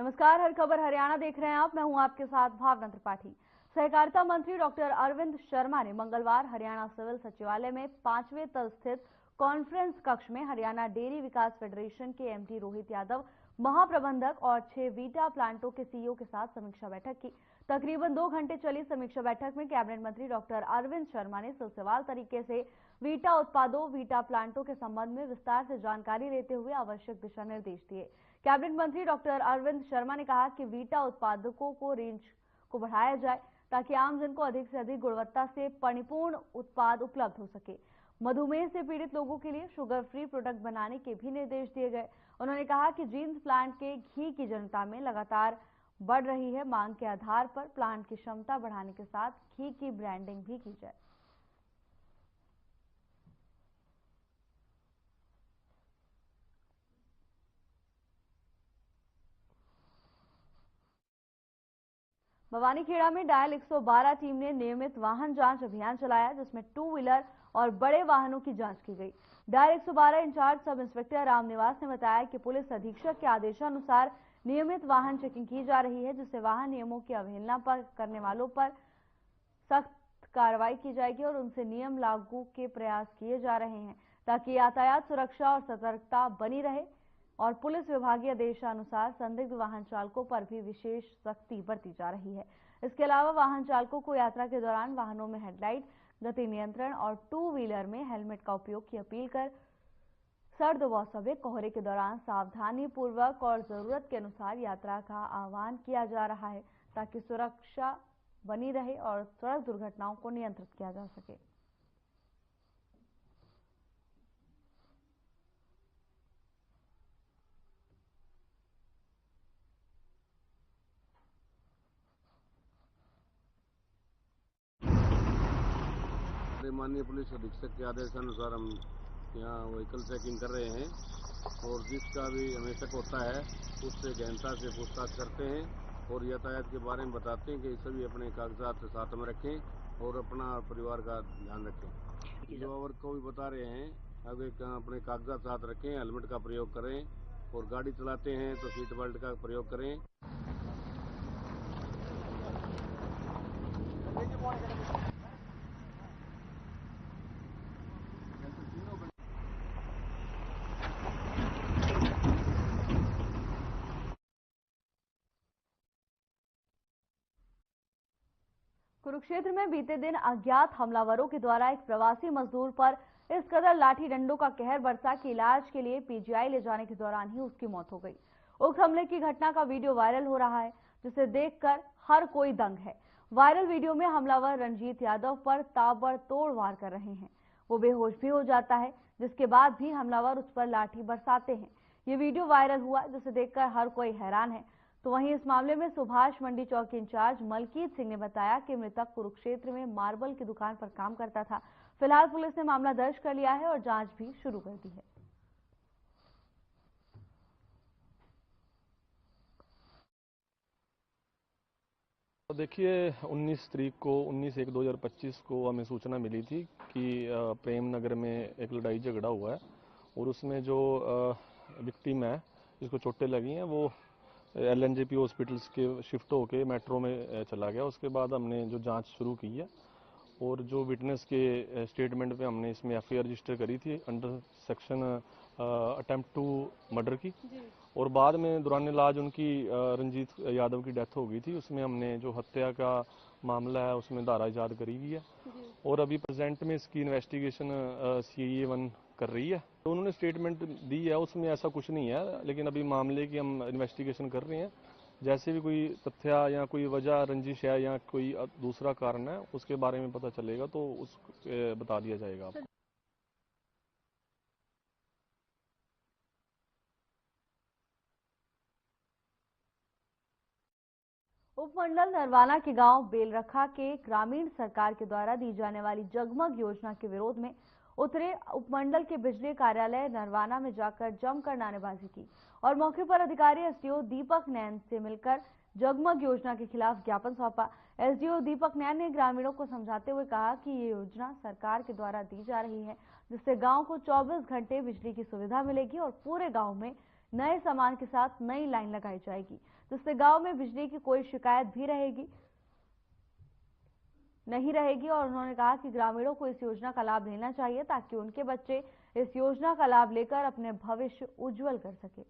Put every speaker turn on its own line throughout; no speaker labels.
नमस्कार, हर खबर हरियाणा देख रहे हैं आप। मैं हूं आपके साथ भावना त्रिपाठी। सहकारिता मंत्री डॉक्टर अरविंद शर्मा ने मंगलवार हरियाणा सिविल सचिवालय में 5वें तल स्थित कॉन्फ्रेंस कक्ष में हरियाणा डेयरी विकास फेडरेशन के एमडी रोहित यादव, महाप्रबंधक और 6 वीटा प्लांटों के सीईओ के साथ समीक्षा बैठक की। तकरीबन 2 घंटे चली समीक्षा बैठक में कैबिनेट मंत्री डॉक्टर अरविंद शर्मा ने सिलसिलेवार तरीके से वीटा उत्पादों, वीटा प्लांटों के संबंध में विस्तार से जानकारी लेते हुए आवश्यक दिशा निर्देश दिए। कैबिनेट मंत्री डॉक्टर अरविंद शर्मा ने कहा कि वीटा उत्पादकों को रेंज को बढ़ाया जाए ताकि आमजन को अधिक से अधिक गुणवत्ता से परिपूर्ण उत्पाद उपलब्ध हो सके। मधुमेह से पीड़ित लोगों के लिए शुगर फ्री प्रोडक्ट बनाने के भी निर्देश दिए गए। उन्होंने कहा कि जींद प्लांट के घी की जनता में लगातार बढ़ रही है। मांग के आधार पर प्लांट की क्षमता बढ़ाने के साथ घी की ब्रांडिंग भी की जाए। भवानीखेड़ा में डायल 112 टीम ने नियमित वाहन जांच अभियान चलाया, जिसमें 2 व्हीलर और बड़े वाहनों की जांच की गई। Dial 112 in charge sub inspector Ramniwas ने बताया कि पुलिस अधीक्षक के आदेशानुसार नियमित वाहन चेकिंग की जा रही है, जिससे वाहन नियमों की अवहेलना करने वालों पर सख्त कार्रवाई की जाएगी और उनसे नियम लागू के प्रयास किए जा रहे हैं ताकि यातायात सुरक्षा और सतर्कता बनी रहे। और पुलिस विभागीय आदेशानुसार संदिग्ध वाहन चालकों पर भी विशेष सख्ती बरती जा रही है। इसके अलावा वाहन चालकों को यात्रा के दौरान वाहनों में हेडलाइट, गति नियंत्रण और 2 व्हीलर में हेलमेट का उपयोग की अपील कर सर्द मौसम में कोहरे के दौरान सावधानी पूर्वक और जरूरत के अनुसार यात्रा का आह्वान किया जा रहा है ताकि सुरक्षा बनी रहे और सड़क दुर्घटनाओं को नियंत्रित किया जा सके।
माननीय पुलिस अधीक्षक के आदेशानुसार हम यहाँ व्हीकल चेकिंग कर रहे हैं और जिसका भी हमें शक होता है उससे गहनता से पूछताछ करते हैं और यातायात के बारे में बताते हैं कि सभी अपने कागजात साथ में रखें और अपना परिवार का ध्यान रखें। जो और को भी बता रहे हैं आगे अपने कागजात साथ रखें, हेलमेट का प्रयोग करें और गाड़ी चलाते हैं तो सीट बेल्ट का प्रयोग करें।
कुरुक्षेत्र में बीते दिन अज्ञात हमलावरों के द्वारा एक प्रवासी मजदूर पर इस कदर लाठी डंडों का कहर बरसा कि इलाज के लिए पीजीआई ले जाने के दौरान ही उसकी मौत हो गई। उक्त हमले की घटना का वीडियो वायरल हो रहा है, जिसे देखकर हर कोई दंग है। वायरल वीडियो में हमलावर रंजीत यादव पर ताबड़तोड़ वार कर रहे हैं। वो बेहोश भी हो जाता है, जिसके बाद भी हमलावर उस पर लाठी बरसाते हैं। ये वीडियो वायरल हुआ, जिसे देखकर हर कोई हैरान है। तो वहीं इस मामले में सुभाष मंडी चौक के इंचार्ज मलकीत सिंह ने बताया कि मृतक कुरुक्षेत्र में मार्बल की दुकान पर काम करता था। फिलहाल पुलिस ने मामला दर्ज कर लिया है और जांच भी शुरू कर दी है।
तो देखिए 19/1/2025 को हमें सूचना मिली थी कि प्रेम नगर में एक लड़ाई झगड़ा हुआ है और उसमें जो विक्टिम है जिसको चोटें लगी हैं वो LNJP हॉस्पिटल्स के शिफ्ट होके मेट्रो में चला गया। उसके बाद हमने जो जांच शुरू की है और जो विटनेस के स्टेटमेंट पे हमने इसमें FIR रजिस्टर करी थी under section attempt to murder की और बाद में दौरान इलाज उनकी रंजीत यादव की डेथ हो गई थी। उसमें हमने जो हत्या का मामला है उसमें धारा इजाद करी हुई है और अभी प्रेजेंट में इसकी इन्वेस्टिगेशन CIA 1 कर रही है। तो उन्होंने स्टेटमेंट दी है, उसमें ऐसा कुछ नहीं है, लेकिन अभी मामले की हम इन्वेस्टिगेशन कर रहे हैं। जैसे भी कोई तथ्य या कोई वजह रंजिश है या कोई दूसरा कारण है उसके बारे में पता चलेगा तो उस बता दिया जाएगा आपको।
उपमंडल नरवाना के गांव बेलरखा के ग्रामीण सरकार के द्वारा दी जाने वाली जगमग योजना के विरोध में उतरे उपमंडल के बिजली कार्यालय नरवाना में जाकर जमकर नारेबाजी की और मौके पर अधिकारी SDO दीपक नैन से मिलकर जगमग योजना के खिलाफ ज्ञापन सौंपा। SDO दीपक नैन ने ग्रामीणों को समझाते हुए कहा कि ये योजना सरकार के द्वारा दी जा रही है, जिससे गांव को 24 घंटे बिजली की सुविधा मिलेगी और पूरे गांव में नए सामान के साथ नई लाइन लगाई जाएगी, जिससे गांव में बिजली की कोई शिकायत भी नहीं रहेगी। और उन्होंने कहा कि ग्रामीणों को इस योजना का लाभ लेना चाहिए ताकि उनके बच्चे इस योजना का लाभ लेकर अपने भविष्य उज्जवल कर सके।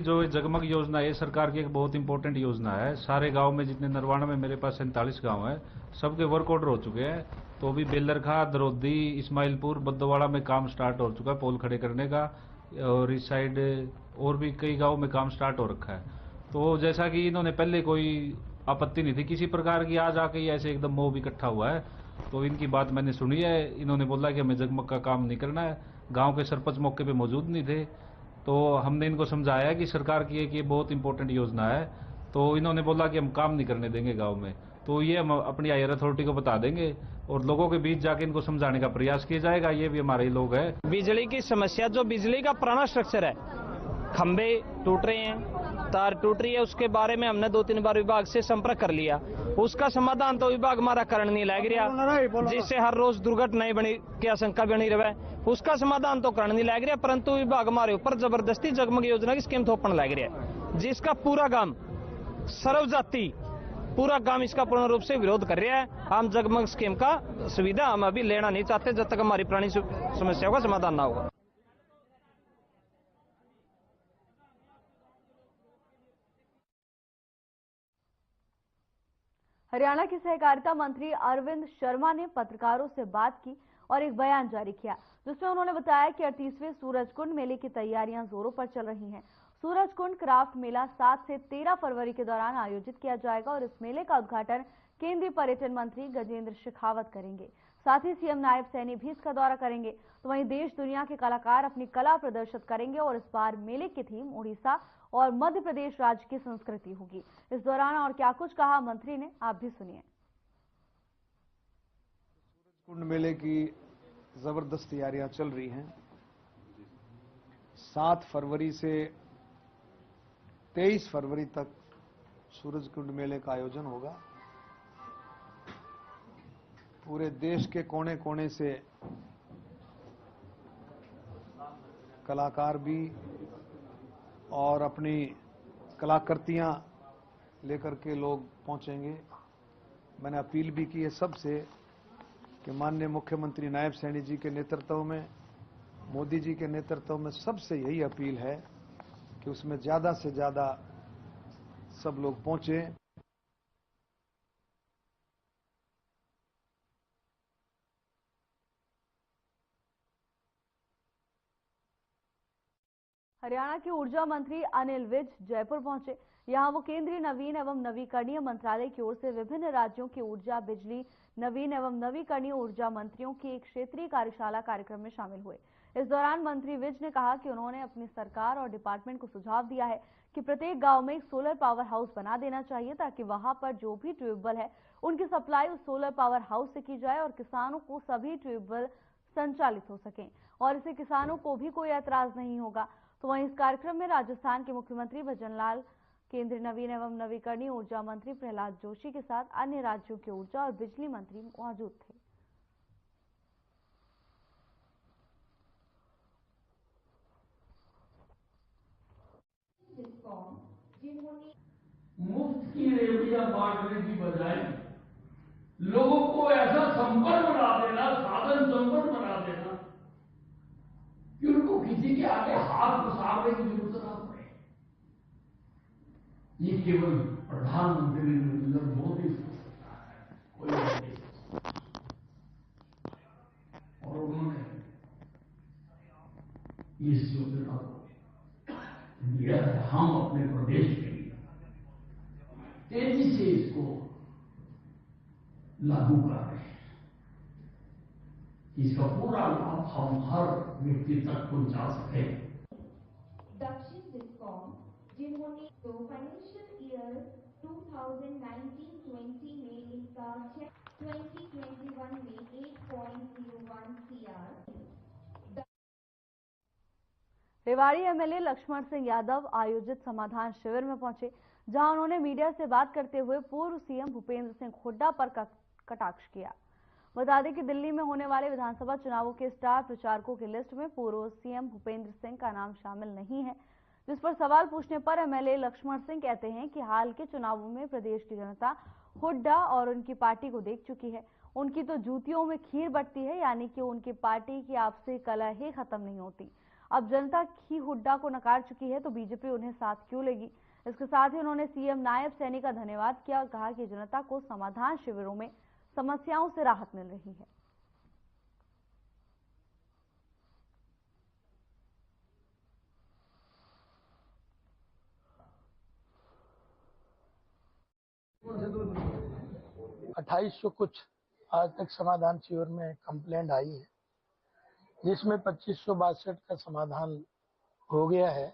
जो जगमग योजना है सरकार की एक बहुत इंपॉर्टेंट योजना है। सारे गांव में जितने नरवाना में मेरे पास 47 गांव है, सबके वर्क ऑर्डर हो चुके हैं। तो अभी बेलरखा, दरौदी, इस्माइलपुर, बद्दवाड़ा में काम स्टार्ट हो चुका है पोल खड़े करने का, और इस साइड और भी कई गांव में काम स्टार्ट हो रखा है। तो जैसा कि इन्होंने पहले कोई आपत्ति नहीं थी किसी प्रकार की, आज आके ऐसे एकदम मोह इकट्ठा हुआ है। तो इनकी बात मैंने सुनी है। इन्होंने बोला कि हमें जगमग का काम नहीं करना है। गाँव के सरपंच मौके पर मौजूद नहीं थे, तो हमने इनको समझाया कि सरकार की एक ये बहुत इंपॉर्टेंट योजना है। तो इन्होंने बोला कि हम काम नहीं करने देंगे गांव में। तो ये हम अपनी हायर अथॉरिटी को बता देंगे और लोगों के बीच जाके इनको समझाने का प्रयास किया जाएगा। ये भी हमारे लोग हैं।
बिजली की समस्या, जो बिजली का पुराना स्ट्रक्चर है, खंभे टूट रहे हैं, तार टूट रही है, उसके बारे में हमने 2-3 बार विभाग से संपर्क कर लिया। उसका समाधान तो विभाग हमारा करण नहीं लग रहा, जिससे हर रोज दुर्घटनाएं बनी की आशंका बनी रहे। उसका समाधान तो करण नहीं लग रहा, परंतु विभाग हमारे ऊपर जबरदस्ती जगमग योजना की स्कीम थोपने लग रहा है, जिसका पूरा गांव सर्वजाति पूरा गांव इसका पूर्ण रूप से विरोध कर रहा है। हम जगमग स्कीम का सुविधा हम अभी लेना नहीं चाहते जब तक हमारी पुरानी समस्याओं का समाधान ना होगा।
हरियाणा के सहकारिता मंत्री अरविंद शर्मा ने पत्रकारों से बात की और एक बयान जारी किया, जिसमें उन्होंने बताया कि 38वें सूरजकुंड मेले की तैयारियां जोरों पर चल रही हैं। सूरजकुंड क्राफ्ट मेला 7 से 13 फरवरी के दौरान आयोजित किया जाएगा और इस मेले का उद्घाटन केंद्रीय पर्यटन मंत्री गजेंद्र शेखावत करेंगे। साथ ही सीएम नायब सैनी भी इसका दौरा करेंगे। तो वहीं देश दुनिया के कलाकार अपनी कला प्रदर्शित करेंगे और इस बार मेले की थीम उड़ीसा और मध्य प्रदेश राज्य की संस्कृति होगी। इस दौरान और क्या कुछ कहा मंत्री ने, आप भी सुनिए।
कुंड मेले की जबरदस्त तैयारियां चल रही हैं। 7 फरवरी से 23 फरवरी तक सूरजकुंड मेले का आयोजन होगा। पूरे देश के कोने कोने से कलाकार भी और अपनी कलाकृतियां लेकर के लोग पहुंचेंगे। मैंने अपील भी की है सबसे कि माननीय मुख्यमंत्री नायब सैनी जी के नेतृत्व में, मोदी जी के नेतृत्व में सबसे यही अपील है कि उसमें ज्यादा से ज्यादा सब लोग पहुंचे।
हरियाणा के ऊर्जा मंत्री अनिल विज जयपुर पहुंचे। यहां वो केंद्रीय नवीन एवं नवीकरणीय मंत्रालय की ओर से विभिन्न राज्यों के ऊर्जा, बिजली, नवीन एवं नवीकरणीय ऊर्जा मंत्रियों की एक क्षेत्रीय कार्यशाला कार्यक्रम में शामिल हुए। इस दौरान मंत्री विज ने कहा कि उन्होंने अपनी सरकार और डिपार्टमेंट को सुझाव दिया है कि प्रत्येक गांव में एक सोलर पावर हाउस बना देना चाहिए ताकि वहां पर जो भी ट्यूबवेल है उनकी सप्लाई उस सोलर पावर हाउस से की जाए और किसानों को सभी ट्यूबवेल संचालित हो सकें और इससे किसानों को भी कोई ऐतराज नहीं होगा। तो वहीं इस कार्यक्रम में राजस्थान के मुख्यमंत्री भजनलाल, केंद्रीय नवीन एवं नवीकरणीय ऊर्जा मंत्री प्रहलाद जोशी के साथ अन्य राज्यों के ऊर्जा और बिजली मंत्री मौजूद थे।
मुफ्त की रेवड़ियां बांटने की बजाय लोगों को ऐसा संपर्क बना देना, साधन संपर्क बना देना कि उनको किसी के आगे हाथ पसारने की जरूरत ना पड़े। ये केवल प्रधानमंत्री नरेंद्र मोदी सोच सकता है, कोई नहीं। और उन्होंने इस योजना को दिया है। हम अपने प्रदेश के लिए तेजी से इसको लागू कर रहे हैं। इसका पूरा लाभ हम हर व्यक्ति तक पहुंचा सके।
दक्षिण डिस्कॉम, जिन्होंने तो फाइनेंशियल ईयर 2019-20 में इसका 2021 में 8.01 CR।
रेवाड़ी एमएलए लक्ष्मण सिंह यादव आयोजित समाधान शिविर में पहुंचे, जहां उन्होंने मीडिया से बात करते हुए पूर्व सीएम भूपेंद्र सिंह हुड्डा पर कटाक्ष किया। बता दें कि दिल्ली में होने वाले विधानसभा चुनावों के स्टार प्रचारकों की लिस्ट में पूर्व सीएम भूपेंद्र सिंह का नाम शामिल नहीं है, जिस पर सवाल पूछने पर एमएलए लक्ष्मण सिंह कहते हैं कि हाल के चुनावों में प्रदेश की जनता हुड्डा और उनकी पार्टी को देख चुकी है। उनकी तो जूतियों में खीर बटती है, यानी कि उनकी पार्टी की आपसी कलह ही खत्म नहीं होती। अब जनता ही हुड्डा को नकार चुकी है तो बीजेपी उन्हें साथ क्यों लेगी। इसके साथ ही उन्होंने सीएम नायब सैनी का धन्यवाद किया और कहा कि जनता को समाधान शिविरों में समस्याओं से राहत मिल रही है।
अट्ठाईस कुछ आज तक समाधान शिविर में कंप्लेंट आई है, जिसमें 2562 का समाधान हो गया है।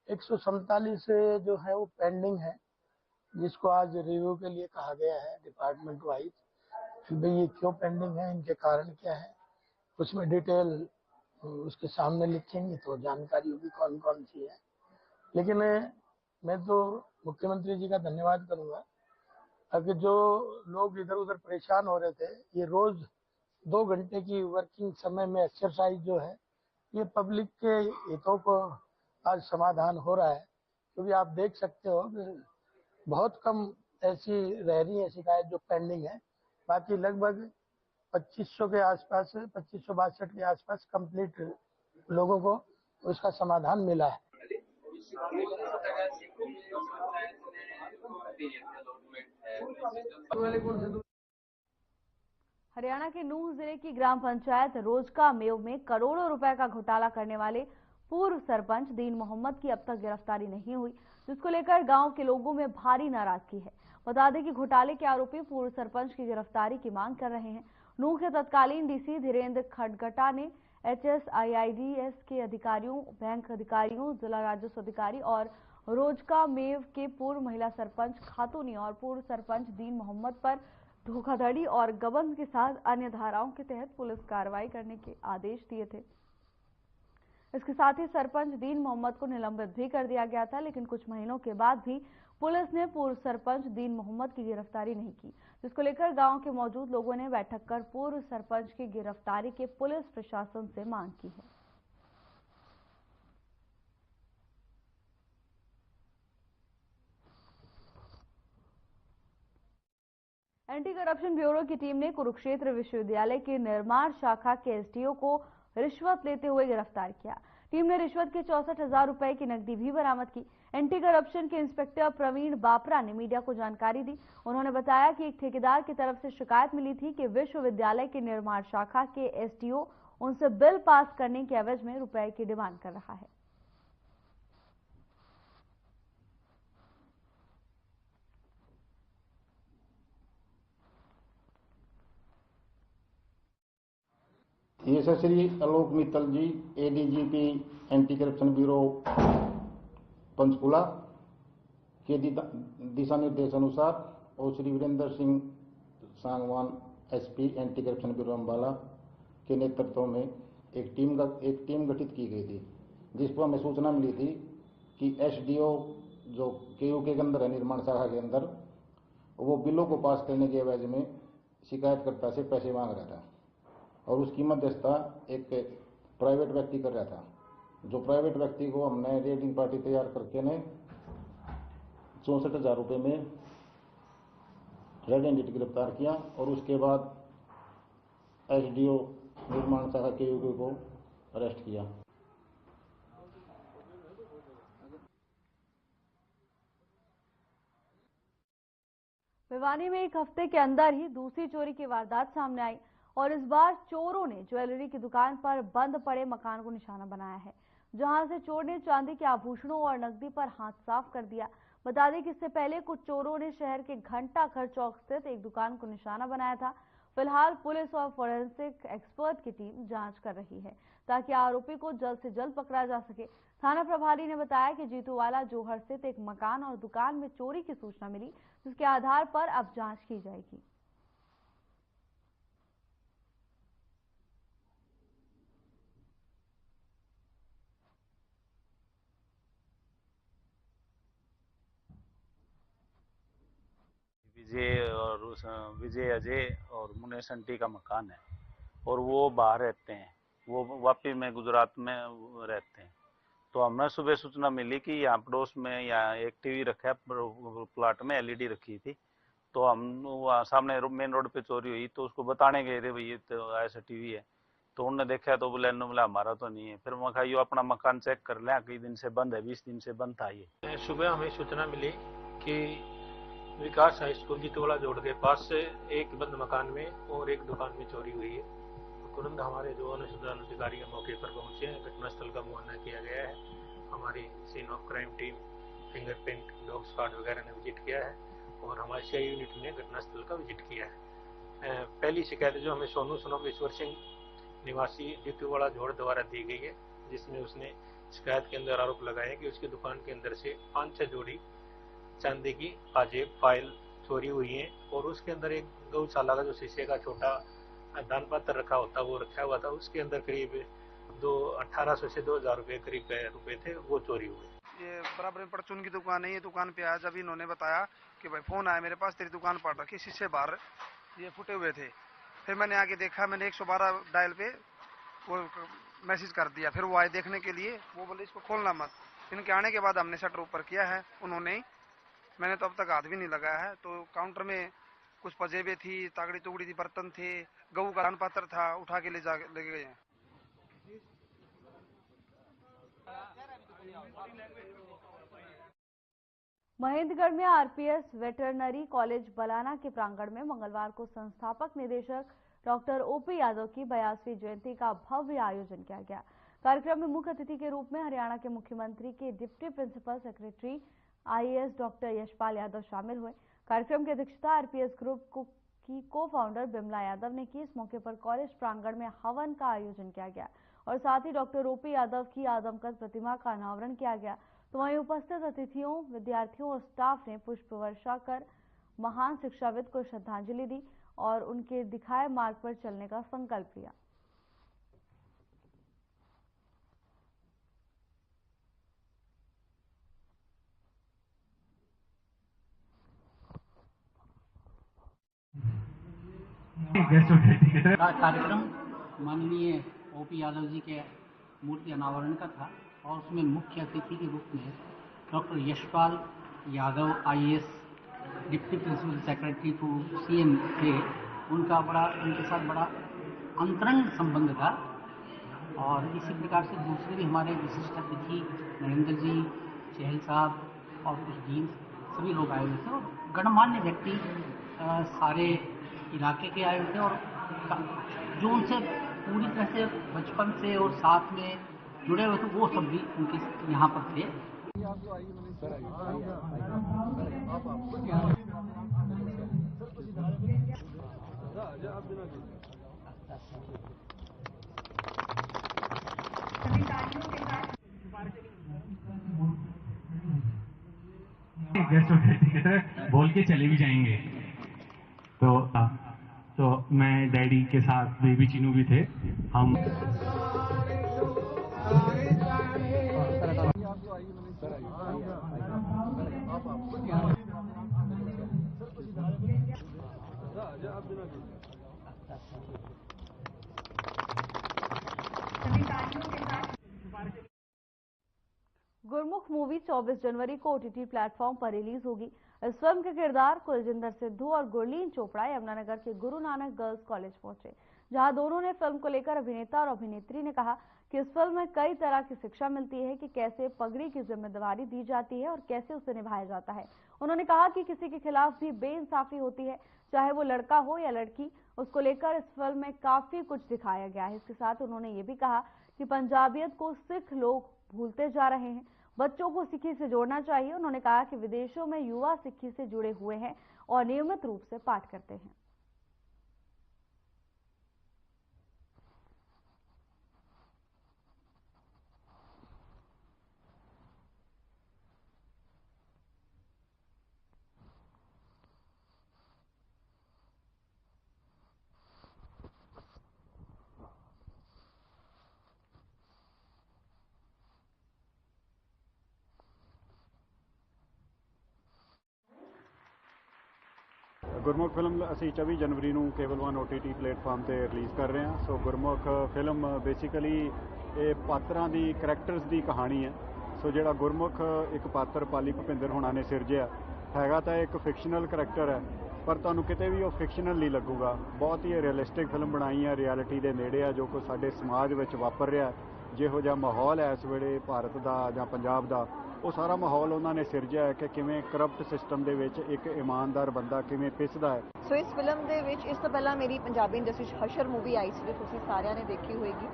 147 जो है वो पेंडिंग है, जिसको आज रिव्यू के लिए कहा गया है डिपार्टमेंट वाइज कि भाई ये क्यों पेंडिंग है, इनके कारण क्या है, उसमें डिटेल उसके सामने लिखेंगे तो जानकारी होगी कौन कौन सी है। लेकिन मैं तो मुख्यमंत्री जी का धन्यवाद करूंगा कि जो लोग इधर उधर परेशान हो रहे थे, ये रोज 2 घंटे की वर्किंग समय में एक्सरसाइज जो है, ये पब्लिक के हितों को आज समाधान हो रहा है। क्योंकि आप देख सकते हो कि बहुत कम ऐसी रह रही है शिकायत जो पेंडिंग है, बाकी लगभग 2500 के आसपास 2562 के आसपास कंप्लीट लोगों को उसका समाधान मिला है।
हरियाणा के नूंह जिले की ग्राम पंचायत रोजका मेव में करोड़ों रुपए का घोटाला करने वाले पूर्व सरपंच दीन मोहम्मद की अब तक गिरफ्तारी नहीं हुई, जिसको लेकर गांव के लोगों में भारी नाराजगी है। बता दें कि घोटाले के आरोपी पूर्व सरपंच की गिरफ्तारी की मांग कर रहे हैं। नूंह के तत्कालीन डीसी धीरेन्द्र खडगटा ने HSIIDS के अधिकारियों, बैंक अधिकारियों, जिला राजस्व अधिकारी और रोजका मेव के पूर्व महिला सरपंच खातूनी और पूर्व सरपंच दीन मोहम्मद पर धोखाधड़ी और गबन के साथ अन्य धाराओं के तहत पुलिस कार्रवाई करने के आदेश दिए थे। इसके साथ ही सरपंच दीन मोहम्मद को निलंबित भी कर दिया गया था, लेकिन कुछ महीनों के बाद भी पुलिस ने पूर्व सरपंच दीन मोहम्मद की गिरफ्तारी नहीं की, जिसको लेकर गांव के मौजूद लोगों ने बैठक कर पूर्व सरपंच की गिरफ्तारी के पुलिस प्रशासन से मांग की है। एंटी करप्शन ब्यूरो की टीम ने कुरुक्षेत्र विश्वविद्यालय के निर्माण शाखा के एसडीओ को रिश्वत लेते हुए गिरफ्तार किया। टीम ने रिश्वत के 64,000 रुपए की नकदी भी बरामद की। एंटी करप्शन के इंस्पेक्टर प्रवीण बापरा ने मीडिया को जानकारी दी। उन्होंने बताया कि एक ठेकेदार की तरफ से शिकायत मिली थी कि विश्वविद्यालय के निर्माण शाखा के एसडीओ उनसे बिल पास करने के एवज में रुपए की डिमांड कर रहा है।
ये Shri Alok Mittal ji, ADGP anti corruption bureau Panchkula के दिशा निर्देश अनुसार और Shri Virendra Singh Sangwan SP anti corruption bureau Ambala के नेतृत्व में एक टीम गठित की गई थी, जिस पर हमें सूचना मिली थी कि एसडीओ जो केयूके के अंदर है, निर्माण शाखा के अंदर, वो बिलों को पास करने के एवज में शिकायतकर्ता से पैसे मांग रहा था और उसकी मध्यस्थता एक प्राइवेट व्यक्ति कर रहा था। जो प्राइवेट व्यक्ति को हमने रेडिंग पार्टी तैयार करके ने 64,000 रुपये में रेड हैंडेड गिरफ्तार किया और उसके बाद एसडीओ निर्माण शाखा के यूके को अरेस्ट किया।
भिवानी में एक हफ्ते के अंदर ही दूसरी चोरी की वारदात सामने आई और इस बार चोरों ने ज्वेलरी की दुकान पर बंद पड़े मकान को निशाना बनाया है, जहां से चोर ने चांदी के आभूषणों और नकदी पर हाथ साफ कर दिया। बता दें कि इससे पहले कुछ चोरों ने शहर के घंटा घर चौक स्थित एक दुकान को निशाना बनाया था। फिलहाल पुलिस और फोरेंसिक एक्सपर्ट की टीम जांच कर रही है ताकि आरोपी को जल्द से जल्द पकड़ा जा सके। थाना प्रभारी ने बताया कि जीतूवाला जोहर स्थित एक मकान और दुकान में चोरी की सूचना मिली, जिसके आधार पर अब जांच की जाएगी।
विजय और विजय अजय और मुनेश आंटी का मकान है और वो बाहर रहते हैं, वो वापी में गुजरात में रहते हैं। तो हमें सुबह सूचना मिली कि यहाँ पड़ोस में यहाँ एक टीवी रखा है, प्लाट में एलईडी रखी थी। तो हम वहाँ सामने मेन रोड पे चोरी हुई, तो उसको बताने गए थे भाई ये तो ऐसा टीवी है। तो उन्होंने देखा तो बोले बोला हमारा तो नहीं है। फिर मैं कहा यो अपना मकान चेक कर लें, कई दिन से बंद है, 20 दिन से बंद था ये।
सुबह हमें सूचना मिली कि विकास हाई स्कूल जितवाड़ा जोड़ के पास से एक बंद मकान में और एक दुकान में चोरी हुई है। तुरंत हमारे जो अनुसंधान अधिकारी मौके पर पहुंचे हैं, घटनास्थल का मुआयना किया गया है। हमारी scene of crime team, fingerprint, dog squad वगैरह ने विजिट किया है और हमारी सीआई यूनिट ने घटनास्थल का विजिट किया है। पहली शिकायत जो हमें सोनू सनोम ईश्वर सिंह निवासी जितवाड़ा जोड़ द्वारा दी गई है, जिसमें उसने शिकायत के अंदर आरोप लगाया कि उसकी दुकान के अंदर से 5-6 जोड़ी चांदी की पाजेब फाइल चोरी हुई है और उसके अंदर एक गौशाला का जो शीशे का छोटा दान पात्र रखा होता वो रखा हुआ था, उसके अंदर करीब 1800 से 2000 रुपये करीब रुपए थे, वो चोरी हुए।
ये बराबर में परचून की दुकान है, ये दुकान पे आया जब इन्होंने बताया कि भाई फोन आया मेरे पास, तेरी दुकान पड़ रखी, शीशे बाहर ये फूटे हुए थे। फिर मैंने आके देखा, मैंने 112 डायल पे वो मैसेज कर दिया। फिर वो आए देखने के लिए, वो बोले इसको खोलना मत। इनके आने के बाद हमने शटर ऊपर किया है उन्होंने, मैंने तो अब तक हाथ भी नहीं लगाया है। तो काउंटर में कुछ पजेबे थी, तागड़ी तुगड़ी थी, बर्तन थे, गऊ का दान पात्र था, उठा के ले गए हैं।
महेंद्रगढ़ में आरपीएस वेटरनरी कॉलेज बलाना के प्रांगण में मंगलवार को संस्थापक निदेशक डॉक्टर ओपी यादव की 82वीं जयंती का भव्य आयोजन किया गया। कार्यक्रम में मुख्य अतिथि के रूप में हरियाणा के मुख्यमंत्री के deputy principal secretary IAS doctor Yashpal Yadav शामिल हुए। कार्यक्रम की अध्यक्षता आरपीएस ग्रुप की को-फाउंडर बिमला यादव ने की। इस मौके पर कॉलेज प्रांगण में हवन का आयोजन किया गया और साथ ही डॉक्टर ओपी यादव की आदमकद प्रतिमा का अनावरण किया गया। तो वहीं उपस्थित अतिथियों, विद्यार्थियों और स्टाफ ने पुष्प वर्षा कर महान शिक्षाविद को श्रद्धांजलि दी और उनके दिखाए मार्ग पर चलने का संकल्प लिया।
कार्यक्रम माननीय ओपी यादव जी के मूर्ति अनावरण का था और उसमें मुख्य अतिथि के रूप में doctor Yashpal Yadav IAS deputy principal secretary to CM थे। उनके साथ बड़ा अंतरंग संबंध था और इसी प्रकार से दूसरे भी हमारे विशिष्ट अतिथि नरेंद्र जी, चहल साहब और कुछ डीन सभी लोग आए हुए थे और गणमान्य व्यक्ति सारे इलाके के आए हुए थे और जो उनसे पूरी तरह से बचपन से और साथ में जुड़े हुए थे वो सब भी उनके यहाँ पर थे।
बोल के चले भी जाएंगे। तो मैं डैडी के साथ बेबी चीनू भी थे। हम
गुरमुख मूवी 24 जनवरी को ओटीटी प्लेटफॉर्म पर रिलीज होगी। इस फिल्म के किरदार कुलजिंदर सिद्धू और गुरलीन चोपड़ा यमुनानगर के गुरु नानक गर्ल्स कॉलेज पहुंचे, जहां दोनों ने फिल्म को लेकर अभिनेता और अभिनेत्री ने कहा कि इस फिल्म में कई तरह की शिक्षा मिलती है कि कैसे पगड़ी की जिम्मेदारी दी जाती है और कैसे उसे निभाया जाता है। उन्होंने कहा कि किसी के खिलाफ भी बेइंसाफी होती है, चाहे वो लड़का हो या लड़की, उसको लेकर इस फिल्म में काफी कुछ दिखाया गया है। इसके साथ उन्होंने ये भी कहा कि पंजाबियत को सिख लोग भूलते जा रहे हैं, बच्चों को सिक्खी से जोड़ना चाहिए। उन्होंने कहा कि विदेशों में युवा सिक्खी से जुड़े हुए हैं और नियमित रूप से पाठ करते हैं।
ਗੁਰਮੁਖ ਫਿਲਮ ਅਸੀਂ 24 ਜਨਵਰੀ ਨੂੰ ਕੇਬਲ 1 OTT ਪਲੇਟਫਾਰਮ ਤੇ ਰਿਲੀਜ਼ ਕਰ ਰਹੇ ਹਾਂ। ਸੋ ਗੁਰਮੁਖ ਫਿਲਮ ਬੇਸਿਕਲੀ ਇਹ ਪਾਤਰਾਂ ਦੀ ਕਰੈਕਟਰਸ ਦੀ ਕਹਾਣੀ ਹੈ। ਸੋ ਜਿਹੜਾ ਗੁਰਮੁਖ ਇੱਕ ਪਾਤਰ ਪਾਲੀ ਭੁਪਿੰਦਰ ਹੋਣਾ ਨੇ ਸਿਰਜਿਆ ਹੈਗਾ ਤਾਂ ਇੱਕ ਫਿਕਸ਼ਨਲ ਕਰੈਕਟਰ ਹੈ, ਪਰ ਤੁਹਾਨੂੰ ਕਿਤੇ ਵੀ ਉਹ ਫਿਕਸ਼ਨਲ ਨਹੀਂ ਲੱਗੂਗਾ। ਬਹੁਤ ਹੀ ਰੀਅਲਿਸਟਿਕ ਫਿਲਮ ਬਣਾਈ ਹੈ, ਰਿਐਲਿਟੀ ਦੇ ਨੇੜੇ ਆ ਜੋ ਕਿ ਸਾਡੇ ਸਮਾਜ ਵਿੱਚ ਵਾਪਰ ਰਿਹਾ। ਜਿਹੋ ਜਿਹਾ ਮਾਹੌਲ ਹੈ ਇਸ ਵੇਲੇ ਭਾਰਤ ਦਾ ਜਾਂ ਪੰਜਾਬ ਦਾ, ਉਹ ਸਾਰਾ ਮਾਹੌਲ ਉਹਨਾਂ ਨੇ ਸਿਰਜਿਆ ਹੈ ਕਿ ਕਿਵੇਂ ਕਰਪਟ ਸਿਸਟਮ ਦੇ ਵਿੱਚ ਇੱਕ ਇਮਾਨਦਾਰ ਬੰਦਾ ਕਿਵੇਂ ਪਿਸਦਾ ਹੈ।
ਸੋ ਇਸ ਫਿਲਮ ਦੇ ਵਿੱਚ ਇਸ ਤੋਂ ਪਹਿਲਾਂ ਮੇਰੀ ਪੰਜਾਬੀ ਇੰਡਸਟਰੀ 'ਚ ਹਸ਼ਰ ਮੂਵੀ ਆਈ ਸੀ ਜੋ ਤੁਸੀਂ ਸਾਰਿਆਂ ਨੇ ਦੇਖੀ ਹੋਏਗੀ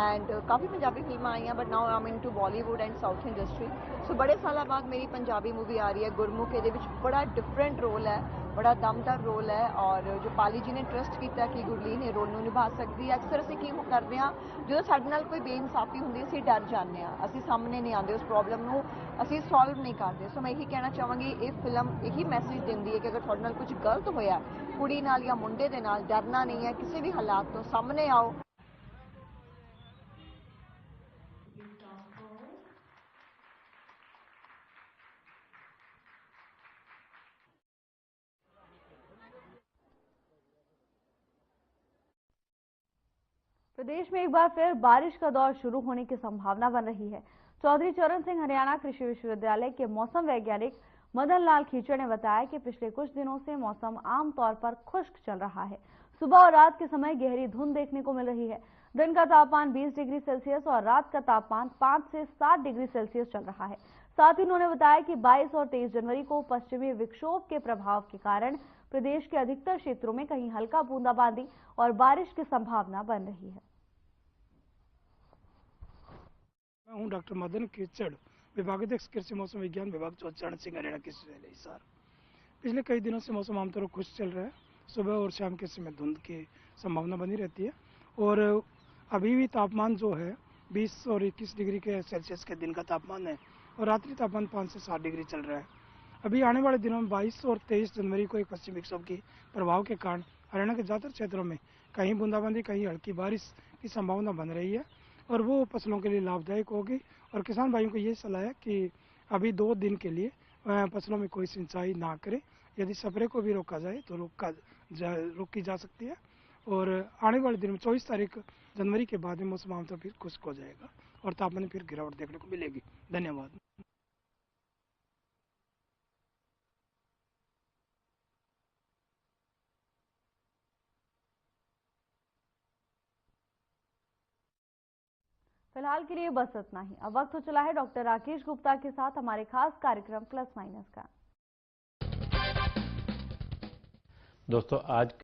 ਐਂਡ ਕਾਫੀ ਪੰਜਾਬੀ ਫਿਲਮਾਂ ਆਈਆਂ but now am into Bollywood and south industry. So ਬੜੇ ਸਾਲਾਂ ਬਾਅਦ ਮੇਰੀ ਪੰਜਾਬੀ मूवी आ रही है गुरमुख। ਇਹਦੇ ਵਿੱਚ ਬੜਾ डिफरेंट रोल है, बड़ा दमदार रोल है और जो पाली जी ने ट्रस्ट किया कि गुरलीन ਇਹ रोल ਨੂੰ ਨਿਭਾ ਸਕਦੀ ਹੈ। ਅਕਸਰ ਅਸੀਂ ਕੀ ਕਰਦੇ ਹਾਂ ਜਦੋਂ ਸਾਡੇ ਨਾਲ ਕੋਈ ਬੇਇਨਸਾਫੀ ਹੁੰਦੀ ਅਸੀਂ ਡਰ ਜਾਂਦੇ ਹਾਂ, ਅਸੀਂ ਸਾਹਮਣੇ ਨਹੀਂ ਆਉਂਦੇ, ਉਸ ਪ੍ਰੋਬਲਮ ਨੂੰ ਅਸੀਂ ਸੋਲਵ ਨਹੀਂ ਕਰਦੇ। ਸੋ ਮੈਂ ਇਹੀ ਕਹਿਣਾ ਚਾਹਾਂਗੀ ਇਹ ਫਿਲਮ ਇਹੀ ਮੈਸੇਜ ਦਿੰਦੀ ਹੈ ਕਿ ਅਗਰ ਤੁਹਾਡੇ ਨਾਲ ਕੁਝ ਗਲਤ ਹੋਇਆ ਕੁੜੀ ਨਾਲ ਜਾਂ ਮੁੰਡੇ ਦੇ ਨਾਲ, ਡਰਨਾ ਨਹੀਂ ਹੈ ਕਿਸੇ ਵੀ ਹਾਲਾਤ ਤੋਂ, ਸਾਹਮਣੇ ਆਓ।
प्रदेश में एक बार फिर बारिश का दौर शुरू होने की संभावना बन रही है। चौधरी चरण सिंह हरियाणा कृषि विश्वविद्यालय के मौसम वैज्ञानिक मदन लाल खीचड़ ने बताया कि पिछले कुछ दिनों से मौसम आमतौर पर खुश्क चल रहा है। सुबह और रात के समय गहरी धुंध देखने को मिल रही है। दिन का तापमान 20 डिग्री सेल्सियस और रात का तापमान 5 से 7 डिग्री सेल्सियस चल रहा है। साथ ही उन्होंने बताया कि 22 और 23 जनवरी को पश्चिमी विक्षोभ के प्रभाव के कारण प्रदेश के अधिकतर क्षेत्रों में कहीं हल्का बूंदाबांदी और बारिश की संभावना बन रही है।
मैं हूं डॉक्टर मदन खीचड़, विभागाध्यक्ष कृषि मौसम विज्ञान विभाग चौधरी चरण सिंह हरियाणा कृषि विश्वविद्यालय हिसार। पिछले कई दिनों से मौसम आमतौर पर खुश चल रहा है। सुबह और शाम के समय धुंध की संभावना बनी रहती है और अभी भी तापमान जो है 20 और 21 डिग्री के सेल्सियस के दिन का तापमान है और रात्रि तापमान 5 से 7 डिग्री चल रहा है। अभी आने वाले दिनों में 22 और 23 जनवरी को एक पश्चिमी विक्षोभ के प्रभाव के कारण हरियाणा के ज़्यादातर क्षेत्रों में कहीं बूंदाबांदी कहीं हल्की बारिश की संभावना बन रही है और वो फसलों के लिए लाभदायक होगी। और किसान भाइयों को ये सलाह है कि अभी 2 दिन के लिए फसलों में कोई सिंचाई ना करें। यदि स्प्रे को भी रोका जाए तो रोकी जा सकती है। और आने वाले दिन में 24 तारीख जनवरी के बाद में मौसम आमतौर पर खुश्क हो जाएगा और तापमान में फिर गिरावट देखने को मिलेगी। धन्यवाद।
फिलहाल के लिए बस इतना ही। अब वक्त हो चला है डॉक्टर राकेश गुप्ता के साथ हमारे खास कार्यक्रम प्लस माइनस का।
दोस्तों आज